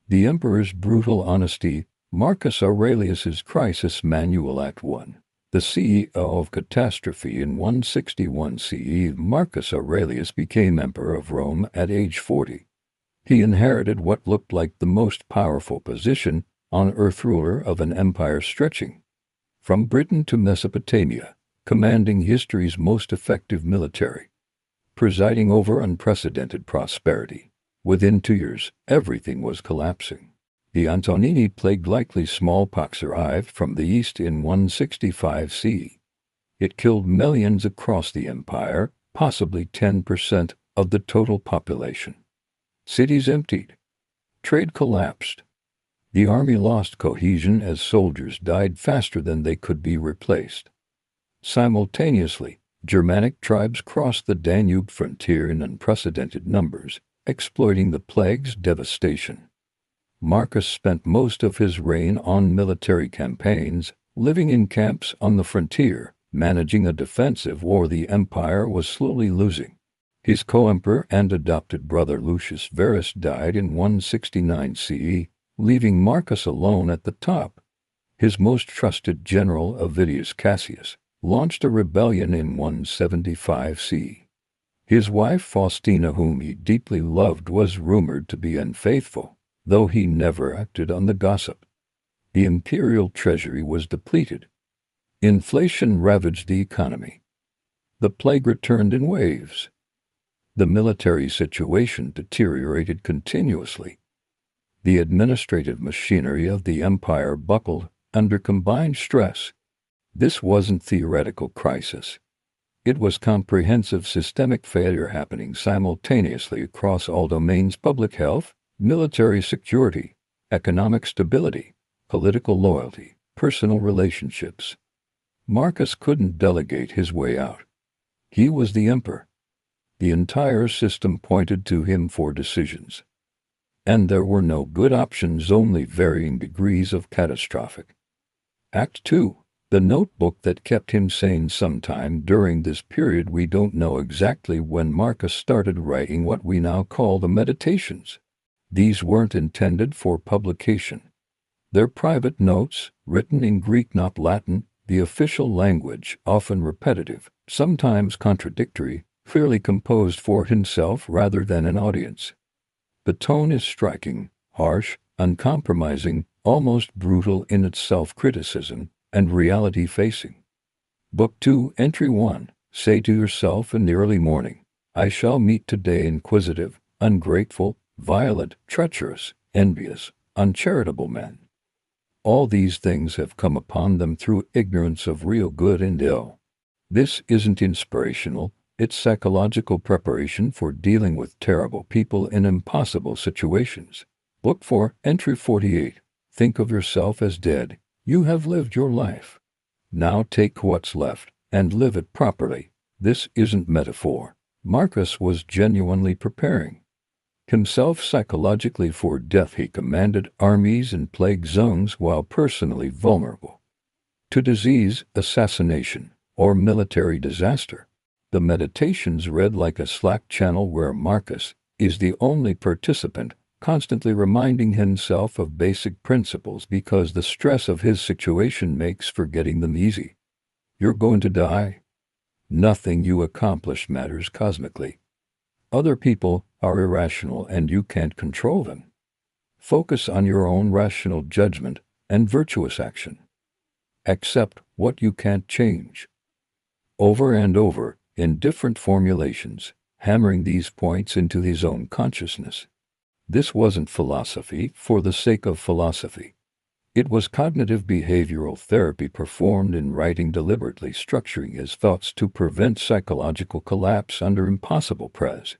The Emperor's Brutal Honesty, Marcus Aurelius's Crisis Manual Act 1. The CEO of catastrophe in 161 CE, Marcus Aurelius became Emperor of Rome at age 40. He inherited what looked like the most powerful position on earth, ruler of an empire stretching from Britain to Mesopotamia, commanding history's most effective military, presiding over unprecedented prosperity. Within 2 years, everything was collapsing. The Antonine Plague, likely smallpox, arrived from the east in 165 CE. It killed millions across the empire, possibly 10% of the total population. Cities emptied. Trade collapsed. The army lost cohesion as soldiers died faster than they could be replaced. Simultaneously, Germanic tribes crossed the Danube frontier in unprecedented numbers, exploiting the plague's devastation. Marcus spent most of his reign on military campaigns, living in camps on the frontier, managing a defensive war the empire was slowly losing. His co-emperor and adopted brother Lucius Verus died in 169 CE, leaving Marcus alone at the top. His most trusted general, Avidius Cassius, launched a rebellion in 175 CE. His wife Faustina, whom he deeply loved, was rumored to be unfaithful, though he never acted on the gossip. The imperial treasury was depleted. Inflation ravaged the economy. The plague returned in waves. The military situation deteriorated continuously. The administrative machinery of the empire buckled under combined stress. This wasn't theoretical crisis. It was comprehensive systemic failure happening simultaneously across all domains: public health, military security, economic stability, political loyalty, personal relationships. Marcus couldn't delegate his way out. He was the emperor. The entire system pointed to him for decisions. And there were no good options, only varying degrees of catastrophic. Act 2. The notebook that kept him sane. Sometime during this period, we don't know exactly when, Marcus started writing what we now call the Meditations. These weren't intended for publication. They're private notes, written in Greek, not Latin, the official language, often repetitive, sometimes contradictory, clearly composed for himself rather than an audience. The tone is striking, harsh, uncompromising, almost brutal in its self-criticism and reality-facing. Book 2, Entry 1. Say to yourself in the early morning, I shall meet today inquisitive, ungrateful, violent, treacherous, envious, uncharitable men. All these things have come upon them through ignorance of real good and ill. This isn't inspirational. It's psychological preparation for dealing with terrible people in impossible situations. Book 4, Entry 48. Think of yourself as dead. You have lived your life. Now take what's left and live it properly. This isn't metaphor. Marcus was genuinely preparing himself psychologically for death. He commanded armies in plague zones while personally vulnerable to disease, assassination, or military disaster. The Meditations read like a Slack channel where Marcus is the only participant, constantly reminding himself of basic principles because the stress of his situation makes forgetting them easy. You're going to die. Nothing you accomplish matters cosmically. Other people are irrational and you can't control them. Focus on your own rational judgment and virtuous action. Accept what you can't change. Over and over, in different formulations, hammering these points into his own consciousness. This wasn't philosophy for the sake of philosophy. It was cognitive behavioral therapy performed in writing, deliberately structuring his thoughts to prevent psychological collapse under impossible press.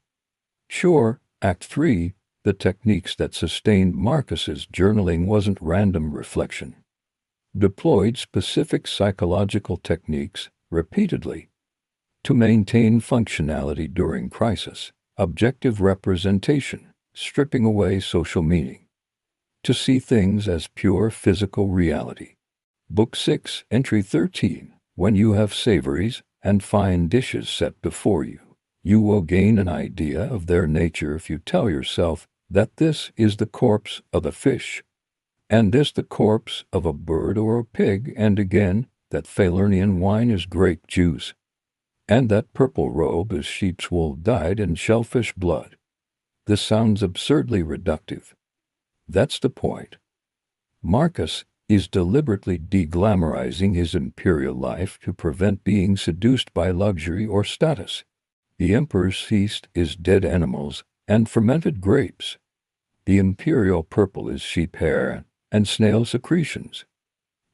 Sure, Act 3, the techniques that sustained Marcus's journaling wasn't random reflection. Deployed specific psychological techniques, repeatedly, to maintain functionality during crisis, objective representation, stripping away social meaning, to see things as pure physical reality. Book 6, Entry 13. When you have savories and fine dishes set before you, you will gain an idea of their nature if you tell yourself, that this is the corpse of a fish, and this the corpse of a bird or a pig, and again, that Falernian wine is grape juice, and that purple robe is sheep's wool dyed in shellfish blood. This sounds absurdly reductive. That's the point. Marcus is deliberately deglamorizing his imperial life to prevent being seduced by luxury or status. The emperor's feast is dead animals and fermented grapes. The imperial purple is sheep hair and snail secretions.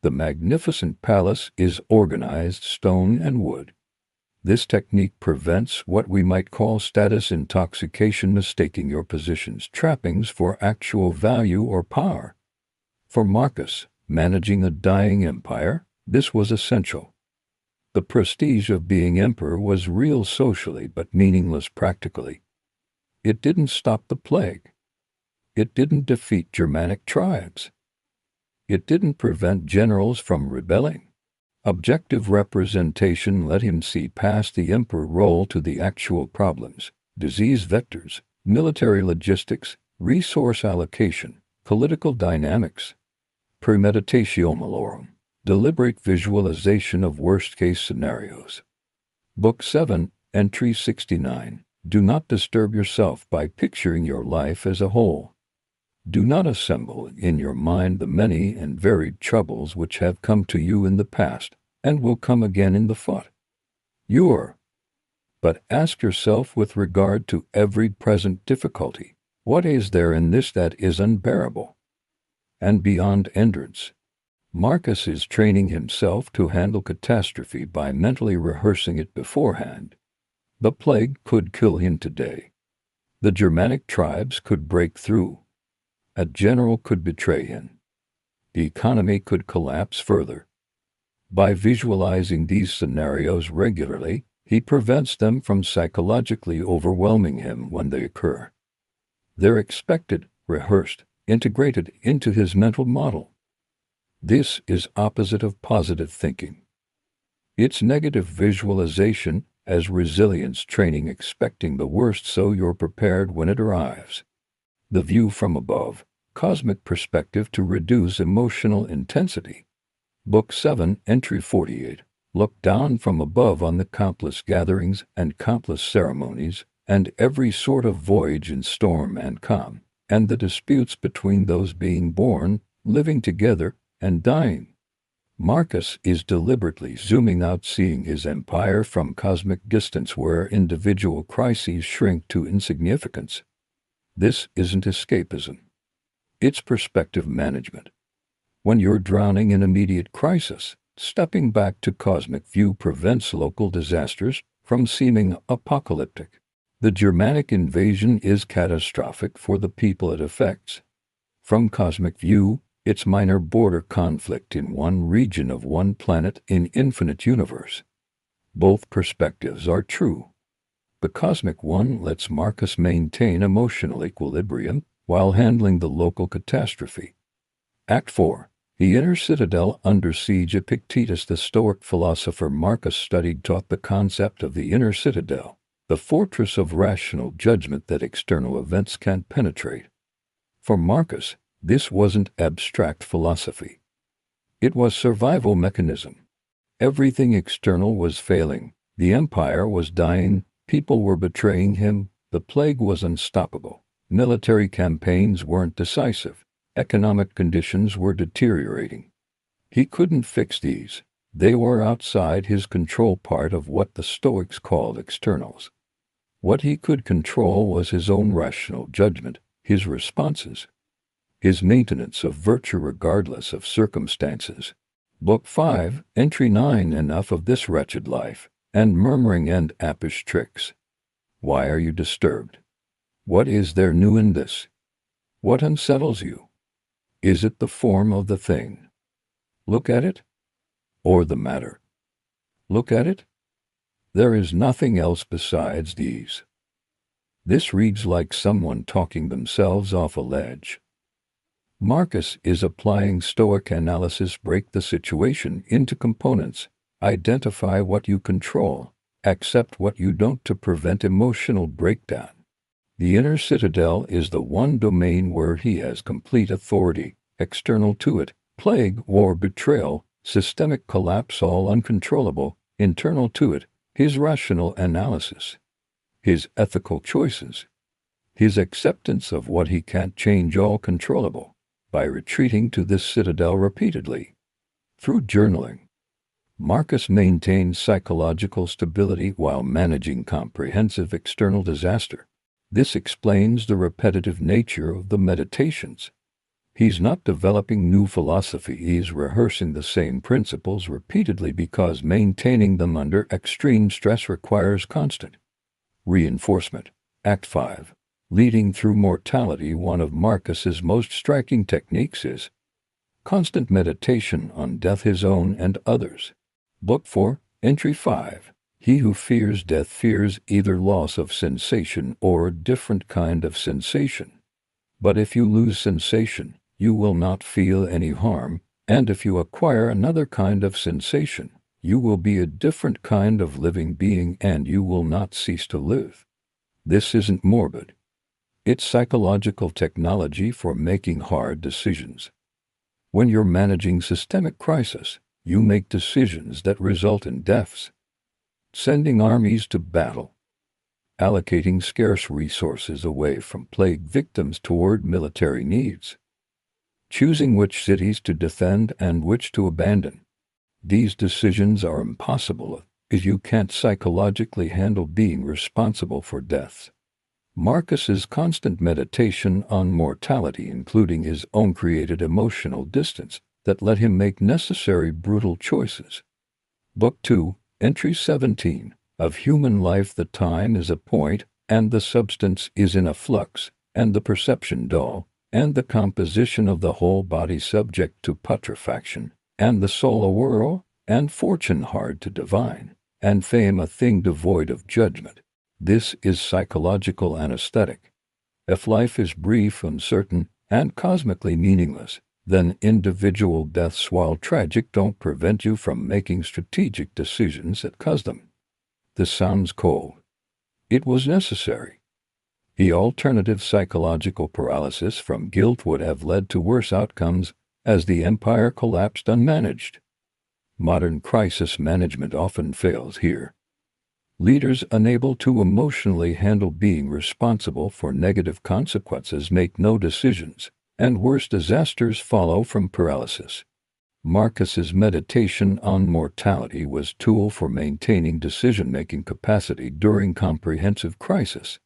The magnificent palace is organized stone and wood. This technique prevents what we might call status intoxication, mistaking your position's trappings for actual value or power. For Marcus, managing a dying empire, this was essential. The prestige of being emperor was real socially but meaningless practically. It didn't stop the plague. It didn't defeat Germanic tribes. It didn't prevent generals from rebelling. Objective representation let him see past the emperor role to the actual problems: disease vectors, military logistics, resource allocation, political dynamics. Premeditatio malorum, deliberate visualization of worst-case scenarios. Book 7, Entry 69. Do not disturb yourself by picturing your life as a whole. Do not assemble in your mind the many and varied troubles which have come to you in the past and will come again in the thought. But ask yourself with regard to every present difficulty, what is there in this that is unbearable and beyond endurance? Marcus is training himself to handle catastrophe by mentally rehearsing it beforehand. The plague could kill him today. The Germanic tribes could break through. A general could betray him. The economy could collapse further. By visualizing these scenarios regularly, he prevents them from psychologically overwhelming him when they occur. They're expected, rehearsed, integrated into his mental model. This is opposite of positive thinking. It's negative visualization as resilience training, expecting the worst so you're prepared when it arrives. The view from above, cosmic perspective to reduce emotional intensity. Book 7, Entry 48. Look down from above on the countless gatherings and countless ceremonies, and every sort of voyage in storm and calm, and the disputes between those being born, living together, and dying. Marcus is deliberately zooming out, seeing his empire from cosmic distance where individual crises shrink to insignificance. This isn't escapism. It's perspective management. When you're drowning in immediate crisis, stepping back to cosmic view prevents local disasters from seeming apocalyptic. The Germanic invasion is catastrophic for the people it affects. From cosmic view, it's minor border conflict in one region of one planet in infinite universe. Both perspectives are true. The cosmic one lets Marcus maintain emotional equilibrium while handling the local catastrophe. Act 4. The inner citadel under siege. Epictetus, the Stoic philosopher Marcus studied, taught the concept of the inner citadel, the fortress of rational judgment that external events can't penetrate. For Marcus, this wasn't abstract philosophy. It was survival mechanism. Everything external was failing. The empire was dying. People were betraying him. The plague was unstoppable. Military campaigns weren't decisive. Economic conditions were deteriorating. He couldn't fix these. They were outside his control, part of what the Stoics called externals. What he could control was his own rational judgment, his responses, his maintenance of virtue regardless of circumstances. Book 5, Entry 9. Enough of this wretched life, and murmuring and apish tricks. Why are you disturbed? What is there new in this? What unsettles you? Is it the form of the thing? Look at it. Or the matter? Look at it. There is nothing else besides these. This reads like someone talking themselves off a ledge. Marcus is applying Stoic analysis. Break the situation into components. Identify what you control. Accept what you don't to prevent emotional breakdown. The inner citadel is the one domain where he has complete authority. External to it, plague, war, betrayal, systemic collapse, all uncontrollable. Internal to it, his rational analysis, his ethical choices, his acceptance of what he can't change, all controllable. By retreating to this citadel repeatedly, through journaling, Marcus maintained psychological stability while managing comprehensive external disaster. This explains the repetitive nature of the meditations. He's not developing new philosophy, he's rehearsing the same principles repeatedly because maintaining them under extreme stress requires constant reinforcement. Act 5. Leading through mortality. One of Marcus's most striking techniques is constant meditation on death, his own and others. Book 4, Entry 5. He who fears death fears either loss of sensation or a different kind of sensation. But if you lose sensation, you will not feel any harm, and if you acquire another kind of sensation, you will be a different kind of living being and you will not cease to live. This isn't morbid. It's psychological technology for making hard decisions. When you're managing systemic crisis, you make decisions that result in deaths. Sending armies to battle. Allocating scarce resources away from plague victims toward military needs. Choosing which cities to defend and which to abandon. These decisions are impossible if you can't psychologically handle being responsible for deaths. Marcus's constant meditation on mortality, including his own created emotional distance, that let him make necessary brutal choices. Book 2, Entry 17. Of human life, the time is a point, and the substance is in a flux, and the perception dull, and the composition of the whole body subject to putrefaction, and the soul a whirl, and fortune hard to divine, and fame a thing devoid of judgment. This is psychological anesthetic. If life is brief, uncertain, and cosmically meaningless, then individual deaths, while tragic, don't prevent you from making strategic decisions that cause them. This sounds cold. It was necessary. The alternative psychological paralysis from guilt would have led to worse outcomes, as the empire collapsed unmanaged. Modern crisis management often fails here. Leaders unable to emotionally handle being responsible for negative consequences make no decisions, and worse disasters follow from paralysis. Marcus's meditation on mortality was a tool for maintaining decision-making capacity during comprehensive crisis.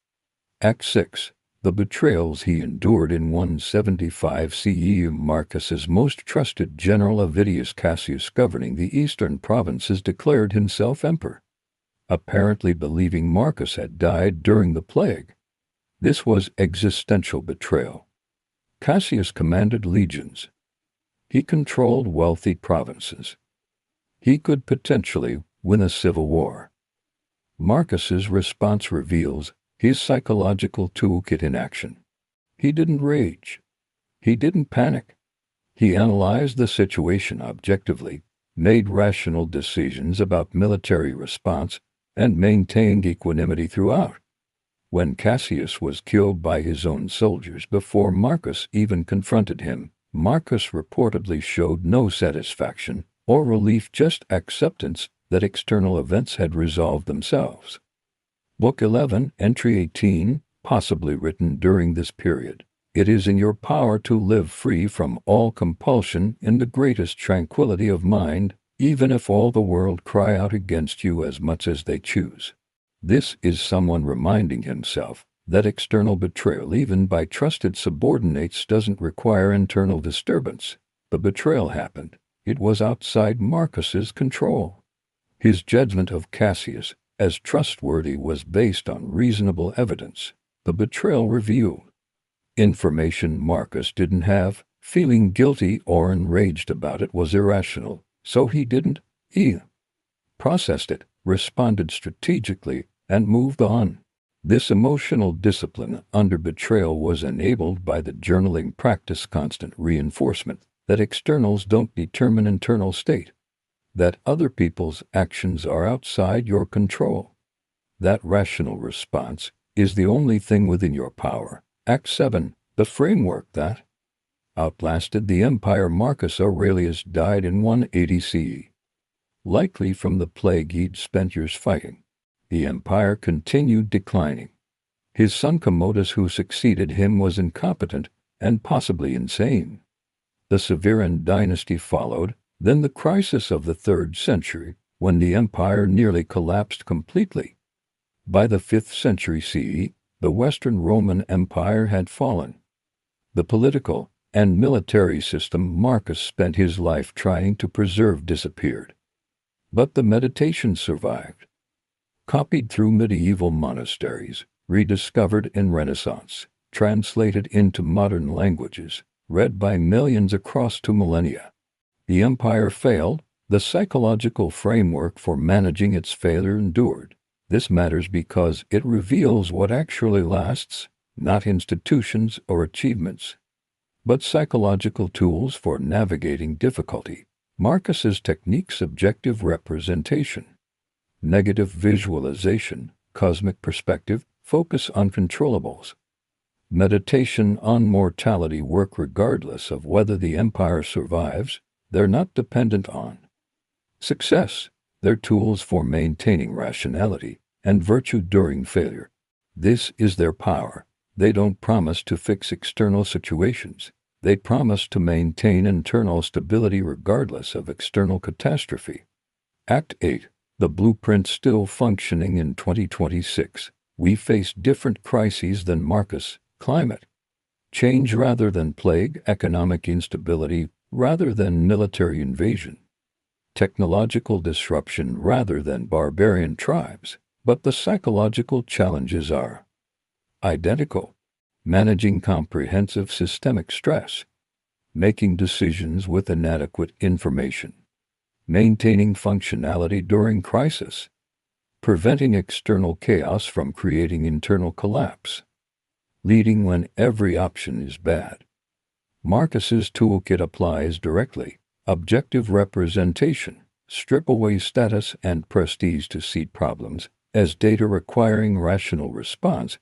Act 6. The betrayals he endured. In 175 CE, Marcus's most trusted general Avidius Cassius, governing the eastern provinces, declared himself emperor, apparently believing Marcus had died during the plague. This was existential betrayal. Cassius commanded legions. He controlled wealthy provinces. He could potentially win a civil war. Marcus's response reveals his psychological toolkit in action. He didn't rage. He didn't panic. He analyzed the situation objectively, made rational decisions about military response, and maintained equanimity throughout. When Cassius was killed by his own soldiers before Marcus even confronted him, Marcus reportedly showed no satisfaction or relief, just acceptance that external events had resolved themselves. Book 11, Entry 18, possibly written during this period. It is in your power to live free from all compulsion in the greatest tranquility of mind, even if all the world cry out against you as much as they choose. This is someone reminding himself that external betrayal, even by trusted subordinates, doesn't require internal disturbance. The betrayal happened. It was outside Marcus's control. His judgment of Cassius as trustworthy was based on reasonable evidence. The betrayal revealed information Marcus didn't have. Feeling guilty or enraged about it was irrational, so he didn't. He processed it, responded strategically, and moved on. This emotional discipline under betrayal was enabled by the journaling practice, constant reinforcement that externals don't determine internal state, that other people's actions are outside your control. That rational response is the only thing within your power. Act 7. The framework that outlasted the empire. Marcus Aurelius died in 180 CE, likely from the plague he'd spent years fighting. The empire continued declining. His son Commodus, who succeeded him, was incompetent and possibly insane. The Severan dynasty followed, then the crisis of the 3rd century, when the empire nearly collapsed completely. By the 5th century CE, the Western Roman Empire had fallen. The political and military system Marcus spent his life trying to preserve disappeared. But the meditation survived. Copied through medieval monasteries, rediscovered in Renaissance, translated into modern languages, read by millions across 2 millennia. The empire failed. The psychological framework for managing its failure endured. This matters because it reveals what actually lasts, not institutions or achievements, but psychological tools for navigating difficulty. Marcus's techniques: objective representation, negative visualization, cosmic perspective, focus on controllables, meditation on mortality. Work regardless of whether the empire survives. They're not dependent on success. They're tools for maintaining rationality and virtue during failure. This is their power. They don't promise to fix external situations. They promise to maintain internal stability regardless of external catastrophe. Act 8. The blueprint still functioning in 2026. We face different crises than Marcus: climate change rather than plague, economic instability rather than military invasion, technological disruption rather than barbarian tribes. But the psychological challenges are identical: managing comprehensive systemic stress, making decisions with inadequate information, maintaining functionality during crisis, preventing external chaos from creating internal collapse, leading when every option is bad. Marcus's toolkit applies directly: objective representation, strip away status and prestige to seed problems as data requiring rational response;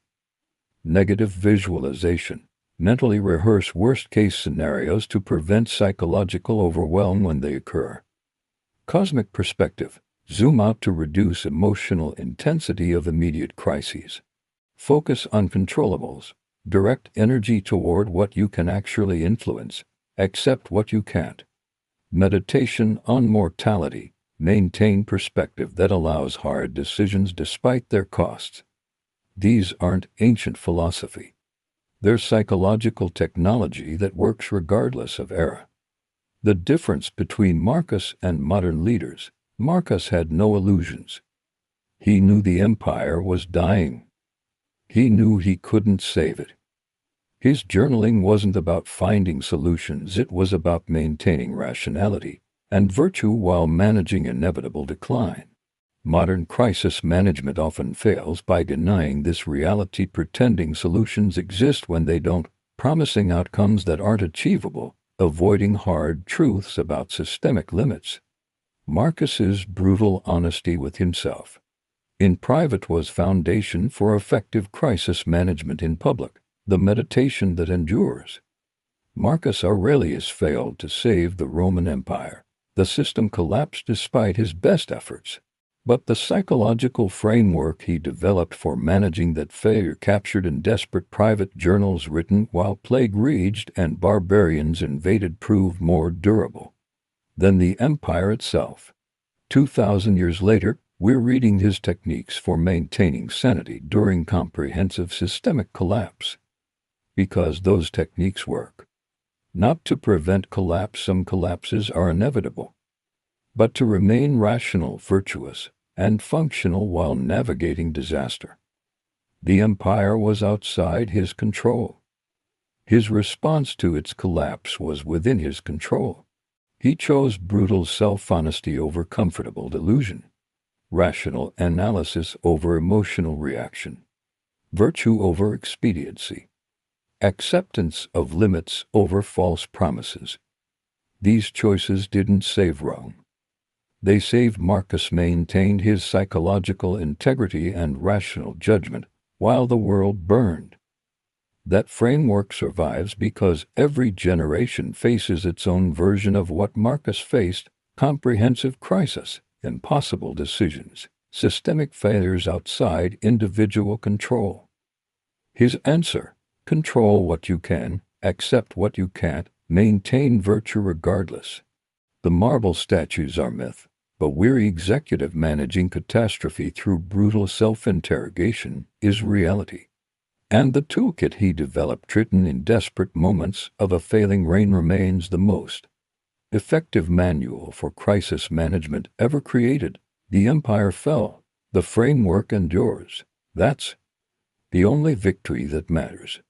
negative visualization, mentally rehearse worst-case scenarios to prevent psychological overwhelm when they occur; cosmic perspective, zoom out to reduce emotional intensity of immediate crises; focus on controllables, direct energy toward what you can actually influence, accept what you can't; meditation on mortality, maintain perspective that allows hard decisions despite their costs. These aren't ancient philosophy. They're psychological technology that works regardless of era. The difference between Marcus and modern leaders: Marcus had no illusions. He knew the empire was dying. He knew he couldn't save it. His journaling wasn't about finding solutions, it was about maintaining rationality and virtue while managing inevitable decline. Modern crisis management often fails by denying this reality, pretending solutions exist when they don't, promising outcomes that aren't achievable, avoiding hard truths about systemic limits. Marcus's brutal honesty with himself in private was foundation for effective crisis management in public, the meditation that endures. Marcus Aurelius failed to save the Roman Empire. The system collapsed despite his best efforts. But the psychological framework he developed for managing that failure, captured in desperate private journals written while plague raged and barbarians invaded, proved more durable than the empire itself. 2,000 years later, we're reading his techniques for maintaining sanity during comprehensive systemic collapse. Because those techniques work. Not to prevent collapse — some collapses are inevitable, but to remain rational, virtuous, and functional while navigating disaster. The empire was outside his control. His response to its collapse was within his control. He chose brutal self-honesty over comfortable delusion, rational analysis over emotional reaction, virtue over expediency, acceptance of limits over false promises. These choices didn't save Rome. They saved Marcus. Maintained his psychological integrity and rational judgment while the world burned. That framework survives because every generation faces its own version of what Marcus faced: comprehensive crisis, impossible decisions, systemic failures outside individual control. His answer: control what you can, accept what you can't, maintain virtue regardless. The marble statues are myth, but weary executive managing catastrophe through brutal self-interrogation is reality. And the toolkit he developed, written in desperate moments of a failing reign, remains the most effective manual for crisis management ever created. The empire fell. The framework endures. That's the only victory that matters.